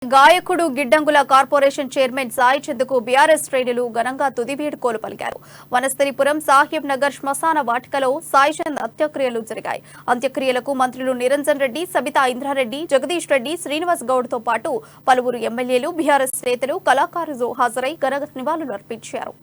గాయకుడు గిడ్డంగుల corporation chairman Sai చంద్కు BRS శ్రేణులు ఘనంగా తుది వేడుకోలు పలికారు. వనస్థలిపురం సాహెబ్ నగర్ శ్మశాన వాటికలో సాయి చంద్ అంత్యక్రియలు జరిగాయి. అంత్యక్రియలకు మంత్రులు నిరంజన్ రెడ్డి, సబితా ఇంద్రారెడ్డి, జగదీష్ రెడ్డి, శ్రీనివాస్ గౌడ్ తో పాటు పలువురు ఎమ్మెల్యేలు, బీఆర్ఎస్ నేతలు, కళాకారులు హాజరై ఘన నివాళులు అర్పించారు.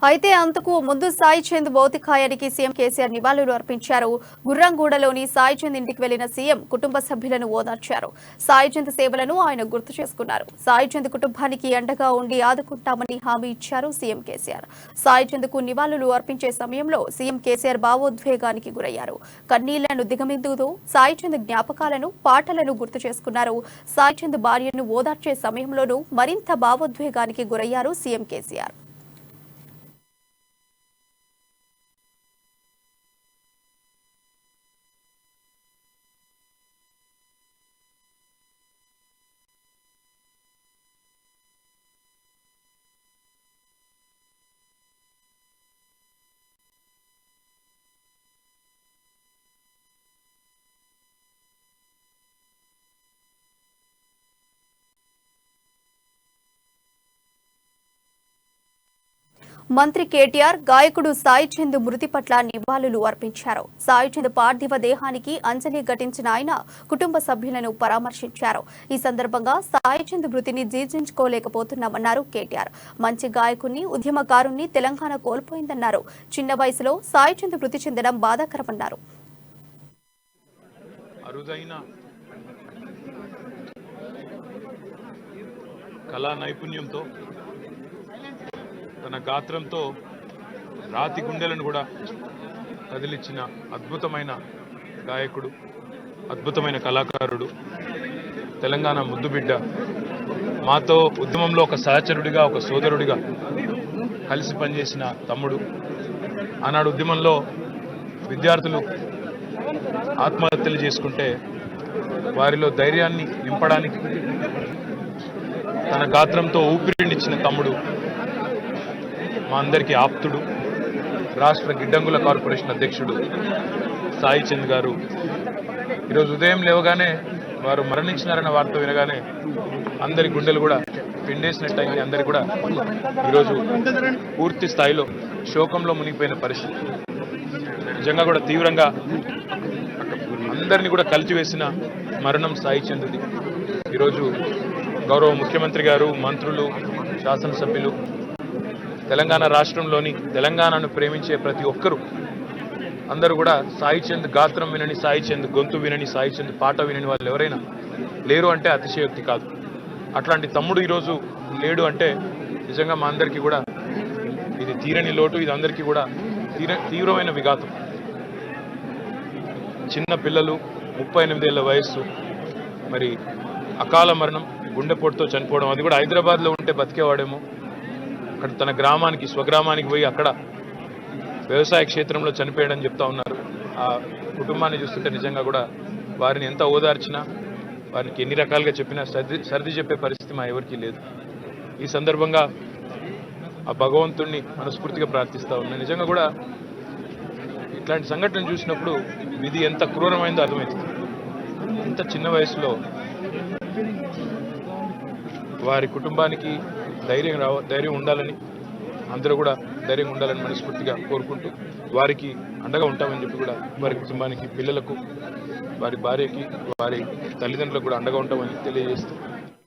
అయితే అంతకు ముందు సాయి చంద్ భౌతికాయానికి సీఎం కేసీఆర్ నివాళులు అర్పించారు. గుర్రంగూడలోని సాయి చంద్ ఇంటికి వెళ్లిన సీఎం కుటుంబ సభ్యులను ఓదార్చారు. సాయి చంద్ సేవలను ఆయన గుర్తు చేసుకున్నారు. సాయి చంద్ కుటుంబానికి అండగా ఉండి ఆదుకుంటామని హామీ ఇచ్చారు సీఎం కేసీఆర్. సాయి చంద్కు నివాళులు అర్పించే సమయంలో సీఎం కేసీఆర్ భావోద్వేగానికి గురయ్యారు. కన్నీళ్లను దిగమిందుతూ సాయి చంద్ జ్ఞాపకాలను, పాటలను గుర్తు చేసుకున్నారు. సాయి చంద్ భార్యను ఓదార్చే సమయంలోనూ మరింత భావోద్వేగానికి గురయ్యారు సీఎం కేసీఆర్. మంత్రి కేటీఆర్ గాయకుడు సాయి చంద్ మృతి పట్ల నివాళులు అర్పించారు. సాయి చంద్ పార్థివ దేహానికి అంజలి ఘటించిన ఆయన కుటుంబ సభ్యులను పరామర్శించారు. ఈ సందర్భంగా సాయి చంద్ మృతిని జీర్ణించుకోలేకపోతున్నామన్నారు కేటీఆర్. మంచి గాయకుని, ఉద్యమకారుణ్ణి తెలంగాణ కోల్పోయిందన్నారు. చిన్న వయసులో సాయి చంద్ మృతి చెందడం బాధాకరమన్నారు. కళా నైపుణ్యంతో, తన గాత్రంతో రాతి గుండెలను కూడా కదిలించిన అద్భుతమైన గాయకుడు, అద్భుతమైన కళాకారుడు, తెలంగాణ ముద్దుబిడ్డ, మాతో ఉద్యమంలో ఒక సహచరుడిగా, ఒక సోదరుడిగా కలిసి పనిచేసిన తమ్ముడు. ఆనాడు ఉద్యమంలో విద్యార్థులు ఆత్మహత్యలు చేసుకుంటే వారిలో ధైర్యాన్ని నింపడానికి తన గాత్రంతో ఊపిరినిచ్చిన తమ్ముడు, మా అందరికీ ఆప్తుడు, రాష్ట్ర గిడ్డంగుల కార్పొరేషన్ అధ్యక్షుడు సాయి చంద్ గారు ఈరోజు ఉదయం లేవగానే వారు మరణించినారన్న వార్త వినగానే అందరి గుండెలు కూడా పిండేసినట్టయింది. అందరి కూడా ఈరోజు పూర్తి స్థాయిలో శోకంలో మునిగిపోయిన పరిస్థితి. నిజంగా కూడా తీవ్రంగా అందరినీ కూడా కలిచివేసిన మరణం సాయి చంద్ది. ఈరోజు గౌరవ ముఖ్యమంత్రి గారు, మంత్రులు, శాసనసభ్యులు, తెలంగాణ రాష్ట్రంలోని తెలంగాణను ప్రేమించే ప్రతి ఒక్కరూ అందరూ కూడా సాయి చంద్ గాత్రం వినని, సాయి చంద్ గొంతు వినని, సాయి చంద్ పాట వినని వాళ్ళు ఎవరైనా లేరు అంటే అతిశయోక్తి కాదు. అట్లాంటి తమ్ముడు ఈరోజు లేడు అంటే నిజంగా మా అందరికీ కూడా ఇది తీరని లోటు, ఇది అందరికీ కూడా తీవ్రమైన విఘాతం. చిన్న పిల్లలు, 38 ఏళ్ల వయస్సు, మరి అకాల మరణం, గుండెపోటుతో చనిపోవడం, అది కూడా హైదరాబాద్లో ఉంటే బతికేవాడేమో. అక్కడ తన గ్రామానికి, స్వగ్రామానికి పోయి అక్కడ వ్యవసాయ క్షేత్రంలో చనిపోయాడని చెప్తా ఉన్నారు. ఆ కుటుంబాన్ని చూస్తుంటే నిజంగా కూడా వారిని ఎంత ఓదార్చినా, వారికి ఎన్ని రకాలుగా చెప్పినా సర్ది చెప్పే పరిస్థితి మా ఎవరికీ లేదు. ఈ సందర్భంగా ఆ భగవంతుణ్ణి మనస్ఫూర్తిగా ప్రార్థిస్తూ ఉన్నాను. నిజంగా కూడా ఇట్లాంటి సంఘటనలు చూసినప్పుడు విధి ఎంత క్రూరమైందో అర్థమవుతుంది. ఇంత చిన్న వయసులో వారి కుటుంబానికి ధైర్యం ఉండాలని, అందరూ కూడా ధైర్యంగా ఉండాలని మనస్ఫూర్తిగా కోరుకుంటూ వారికి అండగా ఉంటామని చెప్పి కూడా వారి కుటుంబానికి, పిల్లలకు, వారి భార్యకి, వారి తల్లిదండ్రులకు కూడా అండగా ఉంటామని తెలియజేస్తూ